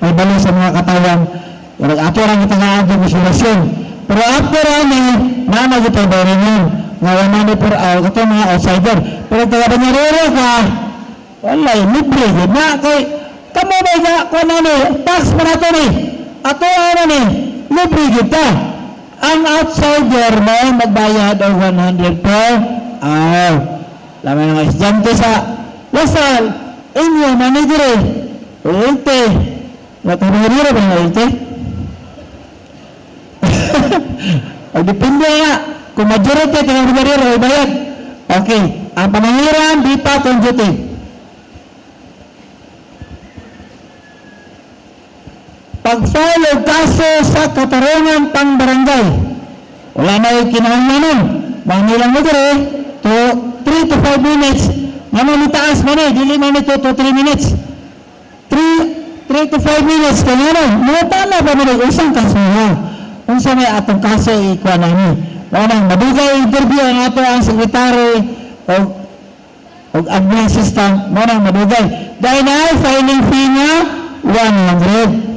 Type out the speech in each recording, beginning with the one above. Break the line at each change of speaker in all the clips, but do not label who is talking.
may balo sa mga katawan. Ato lang itangaan ng isolasyon. Pero after ani, nana kita ba rin yun? Nga wala ni per out, ito mga outsider. Pero taga-banyarero ka, wala, libre. Na, kay, kamo ba nga, kung ano, tax pa na ito ni. Ato ano ni, libre kita. Ang outsider mo, magbayad o 100 per hour. Laman ng estudyante sa Lasal, inyo, manigire, ulte. Natabiriro ba nga ulte? O depende nga, kung majority tingnan manigire, ay bayad. Okay, ang pamangiran, di pa conjunctive. Pag-file o kaso sa katarungan pang barangay, wala na yung kinahanglanon. Mangilang mo dire, to 3 to 5 minutes, naman itaas man eh, dili man ito to 3 minutes. 3 to 5 minutes, kaya na, tala ba man isang kaso mo? Kung sa may atong kaso, ikuha na ni. Madugay interview ang ato ang sekretary o admin system, madugay. Dahil na ay filing fee nga, 100.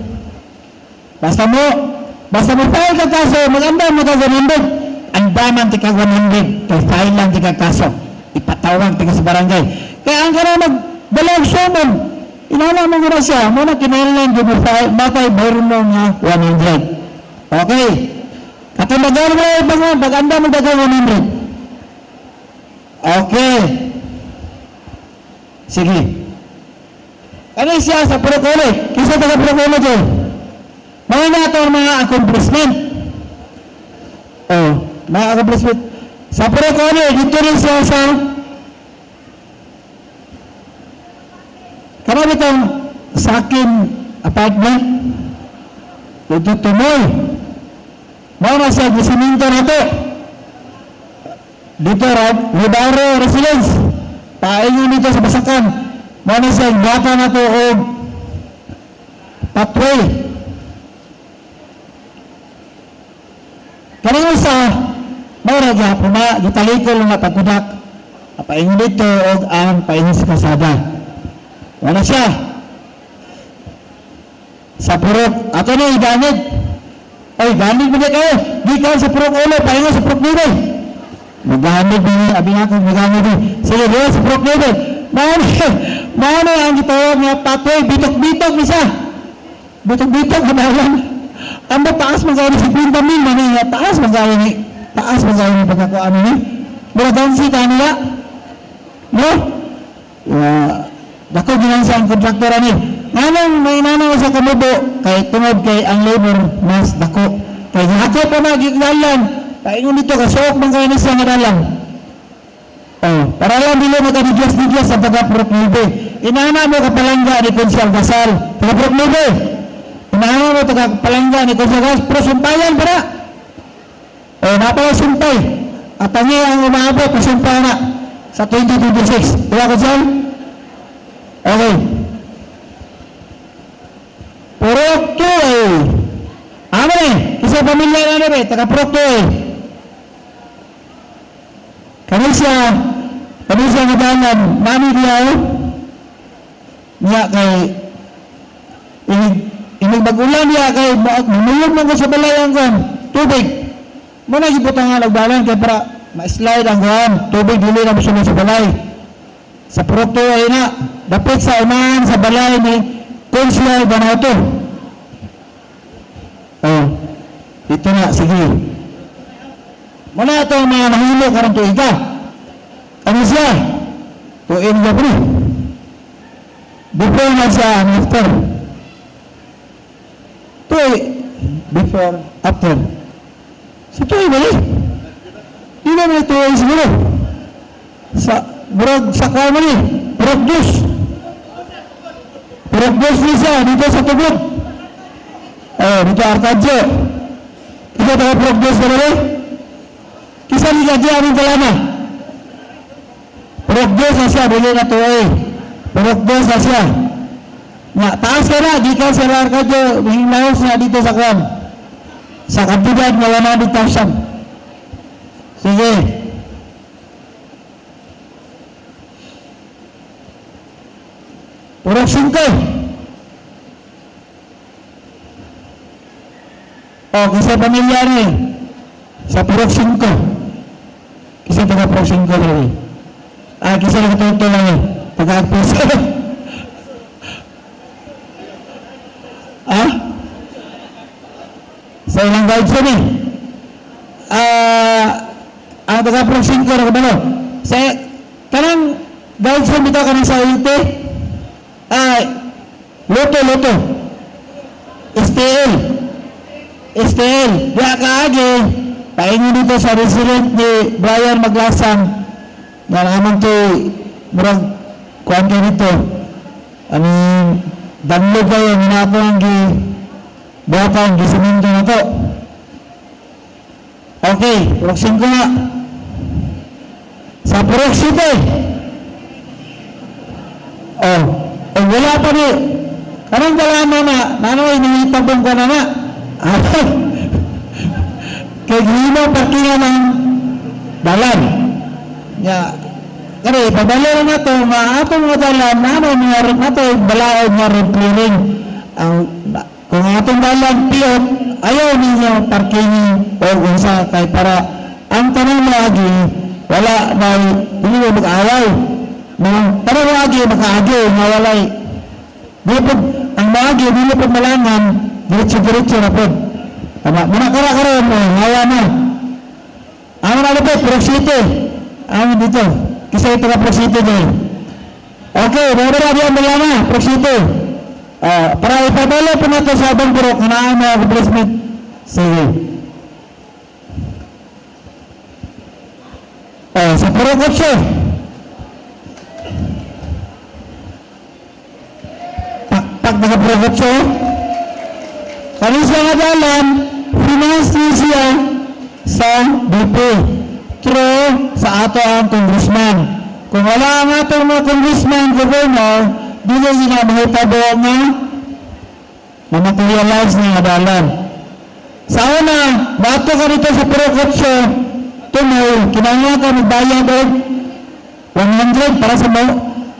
Basta mo file ka kaso, maganda mo ka 100. Ang daman tika 100, kay file lang tika kaso. Ipatawag tika sa barangay. Kaya ang ka na magbalag sumon, inala mo gina siya, muna kinailan, di mo file, bakay mayroon mo nga 100. Okay. Katimagal mo yung bangon, maganda mo dagang 100. Okay. Sige. Ano siya sa protocol? Kisa taga protocol ito? Mga nato ang mga accomplishment. Mga accomplishment. Sa protocol, dito rin siya sa karami itong sa akin apartment. Dito tumoy. Mga siya, gisiminto na ito. Dito, Libaro Residence. Paingin dito sa Basakan. Mga siya, bata na ito o pathway. Kanang isa, mara gyapon na gitalikol nga pagkudak. Paingin dito og ang paingin sa kasada. Wala siya. Sa purok, ato na iganit. Ay, ganit mo na kayo. Di ka sa purok ulo, paingin sa purok nito. Maghanit din, abi nga kung maghanit din. Sige, diba sa purok nito. Maano ang gitawag nga pathway, bitok-bitok niya. Bitok-bitok, kanalan. Ang taas magkano si Pinta Min, taas magkano ni pagkakuan ni. Mura dansi ka nila. No? Dako ginang sa ang kontraktor ni. Nanang may nanang sa kamubo, kay tungod kay ang labor mas dako. Kay ako pa magiglalan, paingon dito kasok magkano ni siya nga dalang. Para lang dili magkadidyas-didyas sa pagka-proklibe. Inana mo kapalangga ni Konsyal Gasal, pagka-proklibe. Inana mo kapalangga ni Konsyal Gasal, pero sumpayan para. Napala sumpay. At tangi ang umabot, sumpay na sa 2026. Diba Konsyal? Okay. Purok 2 Ano isa pamilya na rin, taga-Purok 2 Kami siya nadalan, nami diya niya kay inig mag-ulan niya kay mamulog man ko sa balayan ko, tubig. Muna giputang nga nagbalan kay para ma-slide ang kuhan, tubig dili na masunod sa balay. Sa Purok 2 ay na, dapat sa unahan sa balay ni Konsyal Banato. Ito na, sige. Muna ito ang mga nahilo karang tuiga. Ano siya? Tuin niya po. Before na siya, after. Tuwi. Before, after. Sa tuwi ba eh? Hindi naman tuwi siguro. Sa kaya mo eh. Burag dos. Burag dos niya siya, dito sa tubod. Dito Arcadio. Ito tayo burag dos na rin. Kisa ni Kadia aming kalama. Burag dos na siya, bili na tuwi. Burag dos na siya. Taas ka na, di ka sa Arcadio, hinglaos na dito sa kwan. Sa kantidad na 100,000. Sige. Purok 5. Kasi pamilya ni sa Purok 5. Kasi taga Purok 5 rin. Kasi nakatuto lang eh. Taga-Agpus. Sa ilang guides yun eh. Ang taga Purok 5 na kabalo. Sa kanang guides yun dito kanang sa Ulte. Loto. STL. Diya kaagi. Paingin dito sa resident ni Brian Maglasang. Na naman to murag kuhan kayo dito. Danlo kayo. Minapo ang buhatan. Gisiminto na to. Okay. Purok 5 nga. Sa Purok 7. Wala pa ni. Anong dalama na? Nanoy, nangitabong ka na nga. Kaya gino parkingan ng dalan. Kaya, pabalo na ito, atong mga dalan, nangyari na ito, balaod nga road clearing. Kung atong dalan, piyot, ayaw ninyo parking o unsa kay para ang tanong lagi, wala na, hindi mo mag-away. Para lagi, makaagi, mawalay. Ang maagi, hindi po malangan, diretso na po. Muna kara-kara mo, hawa na. Ang na po, Purok City. Ang dito. Kasi ito na Purok City dyan. Okay, marami ang malama, Purok City. Para ipabalo po natin sa abang Purok, hanaan mga replacement. Sige. Sa Purok 8. Nagaprovokso kami sa ngadalan finance siya sa BP through sa ato ang congressman. Kung wala ang atong mga congressman, governor, dito sila mahitabo na materialize ng ngadalan. Sa una, bato ka dito sa Purokotso, tumoy, kinanglan ka magbayad o 100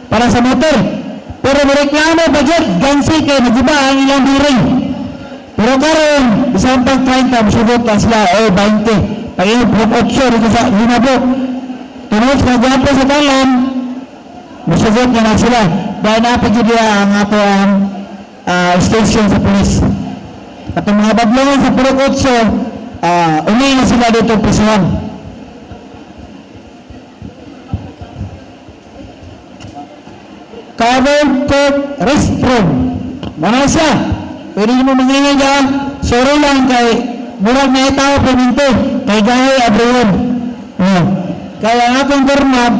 para sa motor. Pero mereklamo budget, gansi kayo, nagiba ang ilang biring. Pero karon, isang pang 30, masugot ka sila, 20. Pag-inig, 8 dito sa Ginabo. Tunod sa gapo sa dalan, masugot na sila. Dahil napagigila ang ato ang station sa polis. At ang mga badlungan sa Purok 8, umay na sila dito pisuhan. Covered court restroom. Mana siya? Pwede mo mangingin dyan. Sorry lang kay murag na itaw paminto. Kay gaya abroad. Kaya ang atong dormab,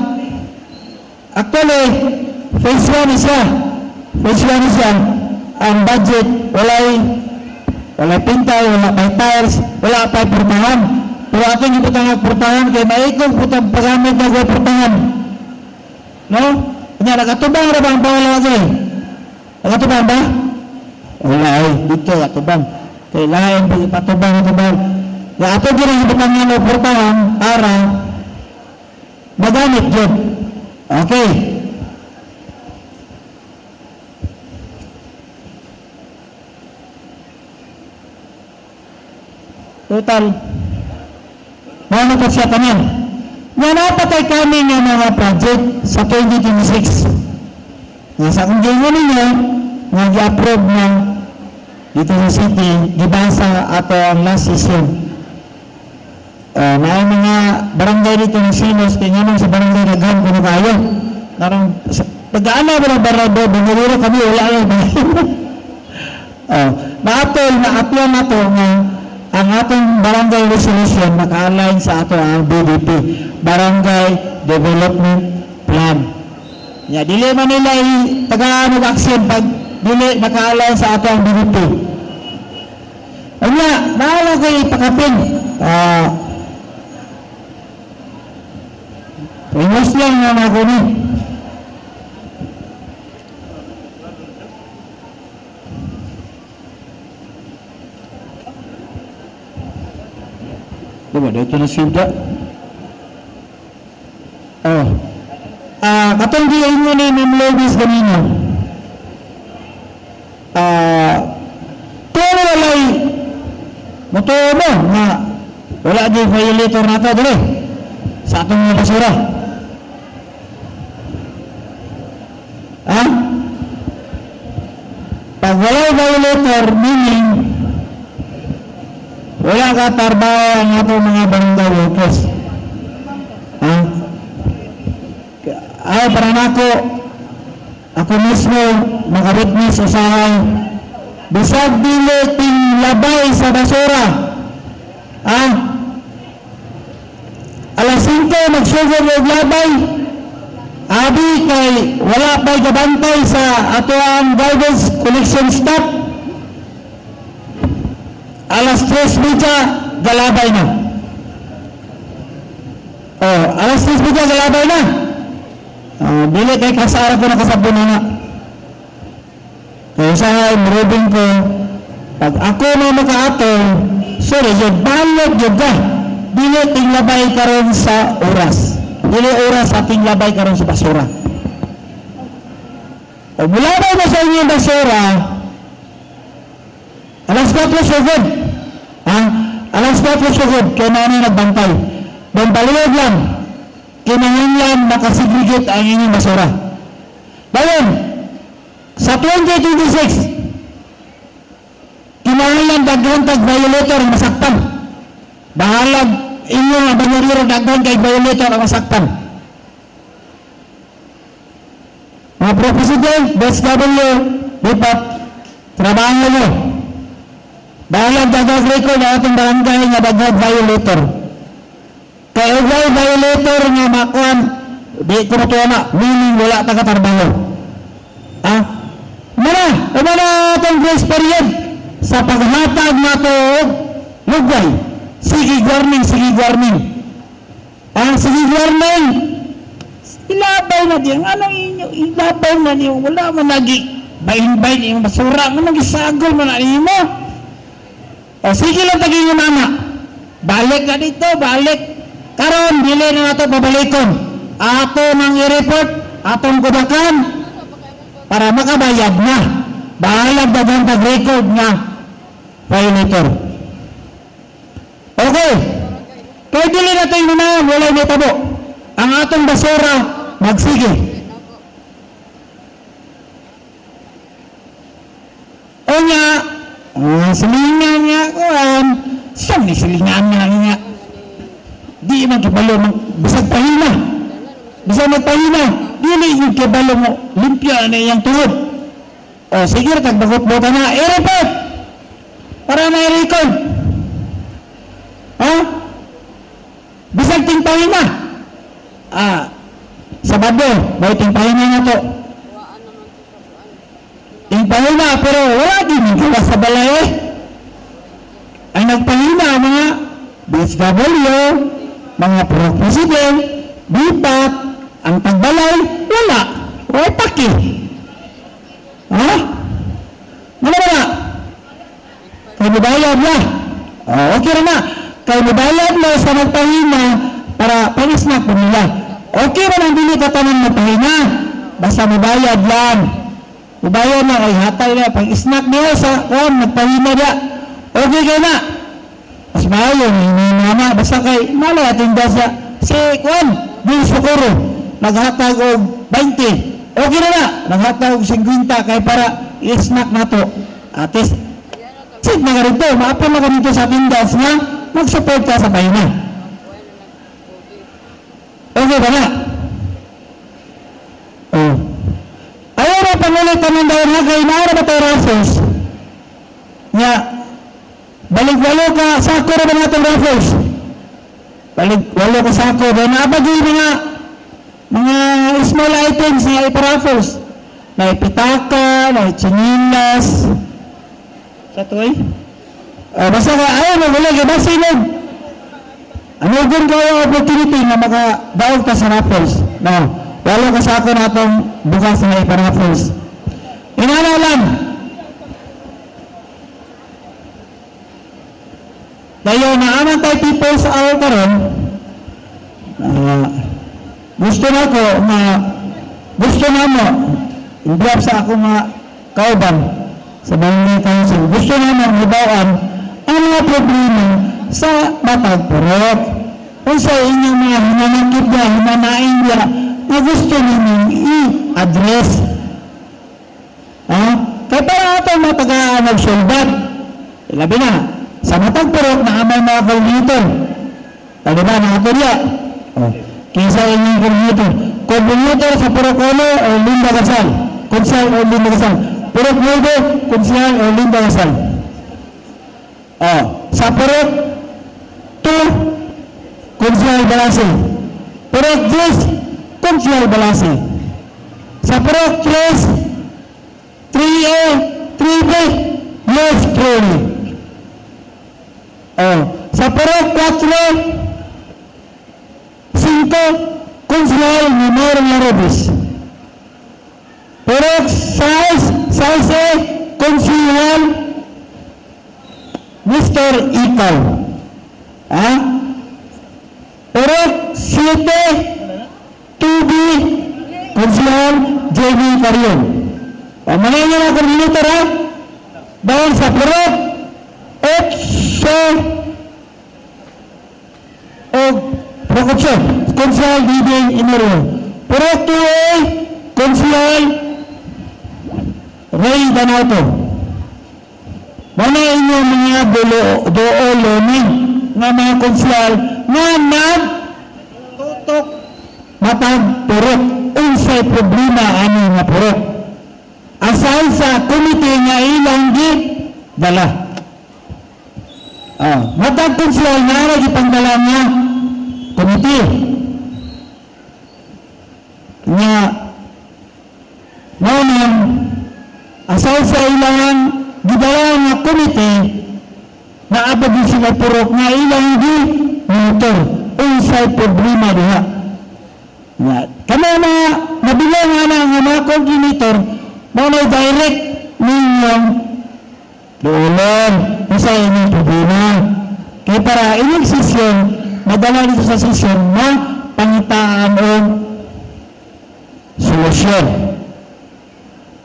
actually, phase 1 siya. Phase 1 siya. Ang budget, walay pintay, wala pay tires, wala pay portahan. Pero ating iputang portahan kay maikog putang pagamit na portahan. No? Kanya, nakatubang na ba ang pangalan natin eh? Nakatubang ba? Wala eh, dito nakatubang. Kailangan patubang. Kaya ato din ang ipatang ng portahan para magamit yun. Okay. Total. Ano pa siya kanyan? Nga napatay kami ng mga project sa 2026. Nasa kung ganyan ninyo, nag-approve ng dito sa city, gibasa ato ang last session. May mga barangay dito ng Sinos, kaya nga sa barangay naghan ko na kayo. Karang, pag-aala mo ng barangay, bumuliro kami, wala lang. Na-apple na to nga ang ating barangay resolution naka-align sa ato ang BDP, Barangay Development Plan. Dili man nila taga-action pag dili naka-align sa ato ang BDP. Naala ko ipakapin. Pwemos lang nga ako ni. Diba, dito na siya. Katong diyan mo ni Ma'am Lovis ganino. Pero walay Mutuo mo nga wala di violator na ito dali sa atong mga basura. Ha? Pag wala violator, meaning wala ka tarbaho ang atong mga barangay workers. Ha? Ay, para na ako mismo makawitness usahay bisag dili ting labay sa basura. Ha? Alas 5 magsugod og labay. Abi kay wala pa'y gabantay sa ato ang garbage collection stop. Alas 3:30 galabay na. Oh, alas 3:30 galabay na. Dili kay kasara ko na kasabon na. Kaya sa marubing ko, pag ako na makaatong, sorry, yung balog yung ka. Dili tinglabay karon sa oras. Dili oras sa tinglabay karon sa basura. O mulabay na sa inyo yung basura, alas 4 sugod. Alas 4 sugod, kaya na nagbantay. Doon paluwag lang, kinahanglan makasegregate ang inyong basura. Bayan, sa 2026, kinahanglan daghan tag violator ang masaktan. Bahalag inyong abangariro daghan kay violator ang masaktan. Mga Pro-President, BSW, Bipat, trabahan nyo. Bahalag daghan record ang atong barangay nga daghan violator. Kaya ugay violator nga makuan, di ko natuwa na, meaning wala tagatarbaho. Mana itong grace period sa paghatag na ito lugay. Sige warning. Sige warning. Ilabay na diyan. Anong inyo? Ilabay na niyo. Wala man lagi. Bayin-bayin yung basura. Anong isagol mo na mo? O sige lang tagin yung mama. Balik na dito. Balik. Karon, dili na nato pabalikon. Ato nang i-report. Atong kudakan. Para makabayad na. Bahalag dagang pag-record na violator. Okay. Kaya dili na tayo na wala may tabo. Ang atong basura, magsige. O nga, silingan niya, saan ni silingan niya? Di man kabalo, bisag pahina. Bisag magpahina. Dili yung kabalo mo, limpya na iyang tuhod. O sige, tagbagot-bota na, i-report! Para na i-record. Ha? Bisag tingpahin na. Sabado, may tingpahin na to. Tingpahin na, pero wala din yung gawa sa balay eh. Ang nagpahina, mga BSW, mga Pro-President, Bipat, ang tagbalay, wala. Wala paki. Ha? Ano ba? Kaya mabayad na. Okay na. Kaya mabayad na sa magpahina para panisnak po nila. Okay ba nang dili katanan magpahina? Basta mabayad lang. Mabayad na kay hatay na. Pag isnak niya sa magpahina niya. Okay kayo na. Mas maayong hindi mama. Basta kay malay ating dasa. Si Bill Socorro. Naghatag og 20. Okay na. Naghatag og 50 kay para i-snack na to. At least, sit na ka rito. Maapil na ka rito sa tindas na mag-support ka sa pahina. Okay ba na? Oh. Ayaw na pangulitan ng daon na kay naara ba tayo raffles? Nga, balik-walo ka, sako na ba natin raffles? Balik-walo ka sako. Dahil naabagay mga small items na iparaffles. May pitaka, may chinilas. Sa tuway? Basta ka, ayaw na wala, basta inog. Ano din ko yung opportunity na makadaog ka sa raffles? No, wala ka sa ako na itong bukas na iparaffles. Inana lang. Dahil naaman tayo people sa araw karon, gusto na ko gusto na mo i-drop sa ako mga kauban sa barangay council. Gusto na mo ibawaan ang mga problema sa matag purok. Kung sa inyong mga hinanakit niya, hinanain niya, na gusto ninyong i-address. Kaya para ito matagaan nagsulbat. Labi na, sa matag purok na amay mga koordinator. Tadi ba, nakaturya? Kinsa inyong koordinator. Koordinator sa purok ulo o Linda Gasal. Konsel o Linda Gasal. Purok Nuevo, Konsel o Linda Gasal. Sa purok 2, Konsel Balasi. Purok 10, Konsel Balasi. Sa purok 3, 3A, 3B, Yes Truly. Sa purok 4, 5, Konsel Minor Larobis. Purok 6A, Konsel Mr. Ikaw. Purok 7, 2B, Konsel J.B. Carion. Pamanayin nyo na koordinator ha. Dahil sa purok 8, Konsel Diding Inero. Purok 2A, Konsel Ray Danato. Manayin nyo mga doolonin na mga konsel na nagtutok matag purok. Unsay problema ano nga purok. Asal sa komite nga ilang di dala. Matag konsel na nagipangdala nga komite nga noon asal sa ilang gidala nga komite na abad sila purok nga ilang di monitor unsay problema diha. Kami na nabilang nga mga coordinator mo na direct ninyong doon unsay inyong problema. Kaya para inyong sesyon madala dito sa sesyon na pangitaan o solusyon.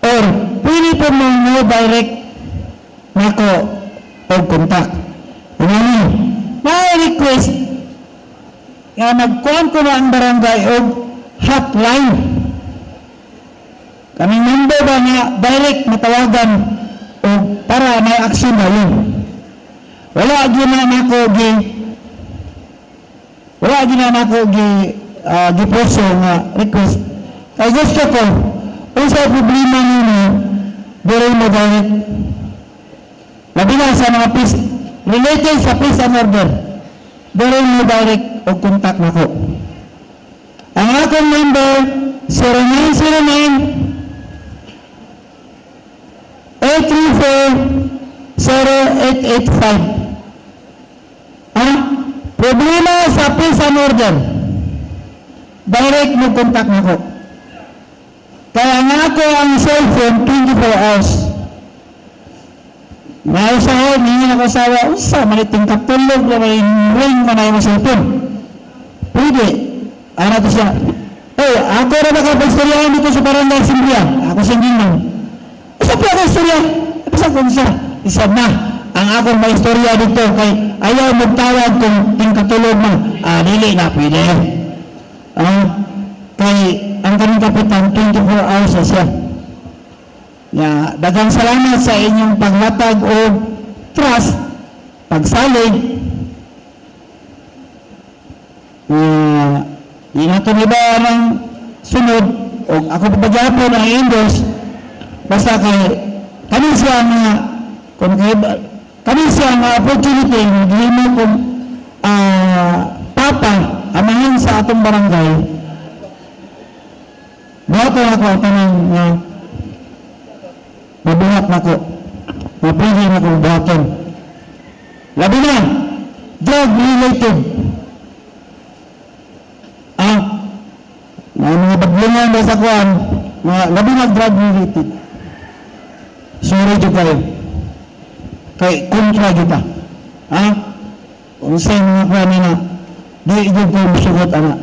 Or pwede po mo direct nako o contact. Na-request nga nagkuhan ko na ang barangay o hotline. Kaming number ba nga direct matawagan o para may aksyon na yun. Wala gina nako giposo nga request. Kaya gusto ko kung sa problema nino dere mo direct labi na sa mga peace related sa peace and order dere mo direct o contact nako. Ang akong number 0909 834-0885. Problema sa peace and order direct mo contact nako. Kaya nga ako ang cellphone 24 hours. Nausahan, hindi na kasawa, usa, maliting katulog na may ring na yung cellphone. Pwede. Ano to siya? Ako na nakapag-istoryahan dito sa barangay Simbria. Ako sa Ginang. Isa po ako istorya. Isa ko siya. Isa na. Ang akong may istorya dito kay ayaw magtawag kung tingkatulog mo. Dili na, pwede. Kay ang kanong kapitan 24 hours na siya. Daghang salamat sa inyong paglatag o trust, pagsalig. Inato iba ng sunod o ako papagyapon ang endorse basta kay kami siya nga kami siya nga opportunity hindi mo kung papa amahan sa atong barangay. Buhaton ako tanang mabuhat na ko. Mapili na kong buhaton. Labi na, drug related. Mga baglungan na sa kuwan, labi na drug related. Sorry to kayo. Kay kontra kita. Kung sa'yo mga kuwan na, di idog ko masugot anak.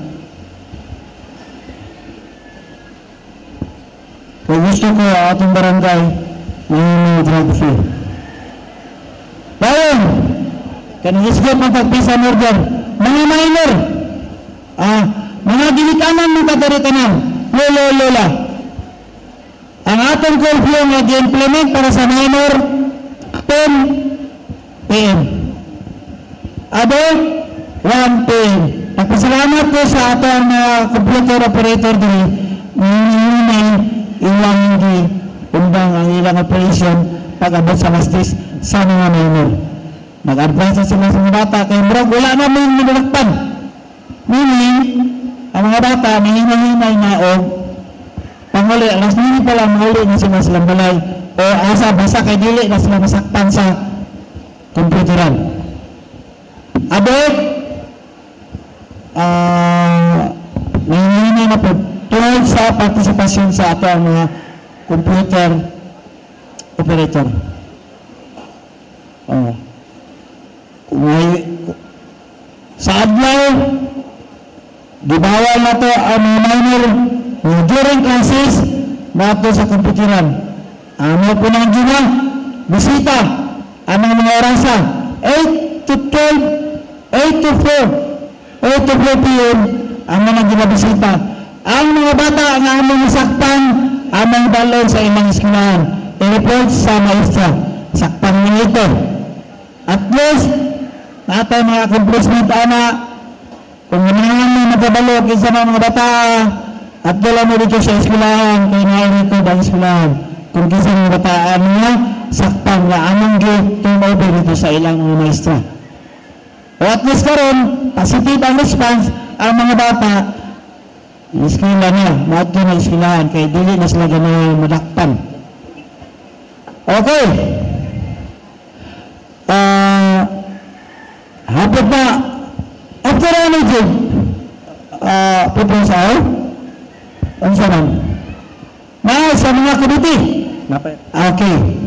Kung gusto ko atong barangay, may mga drug free. Bayan! kanang isgot ng pagpisa order, mga minor, mga ginikanan ng kadaritanan, lola. Ang atong curfew nga gi-implement para sa minor, 10 p.m. Adult, 1 p.m. Nagpasalamat ko sa atong mga computer operator diri, ilang hindi undang ang ilang operation pag-abot sa lastis sa mga minor. Nag-advance sila sa mga bata, kaya wala namin minulakpan. Meaning, ang mga bata, mahina-hinay na o panguli, alas nini pala mahuli na sila silang balay o asa basa kay dili na sila masaktan sa komputeran. Abot, mahina na po tungkol sa partisipasyon sa ato ang mga computer operator. Sa adlaw, gibawal na to ang mga minor during classes na ito sa komputeran. Ano po nang gina? Bisita. Anong mga orasa? 8 to 12, 8 to 4 p.m. ang mga ginabisita. Ang mga bata ang among masakpan, among balon sa ilang eskwelahan. I-report sa maestra. Sakpan niyo ito. At least, natay mga accomplishment kung ganahan mo magkabalog isa mga bata at dala mo dito sa eskwelahan kaya na-record ang eskwelahan kung kisa mga bataan niya sakpan na among turnover dito sa ilang mga maestra. O at least karon positive ang response ang mga bata eskwela na, maadto na eskwelahan kaya dili na sila ganahan madakpan. Okay. Hapot na after ano dyan proposal ang saman na sa mga committee. Okay.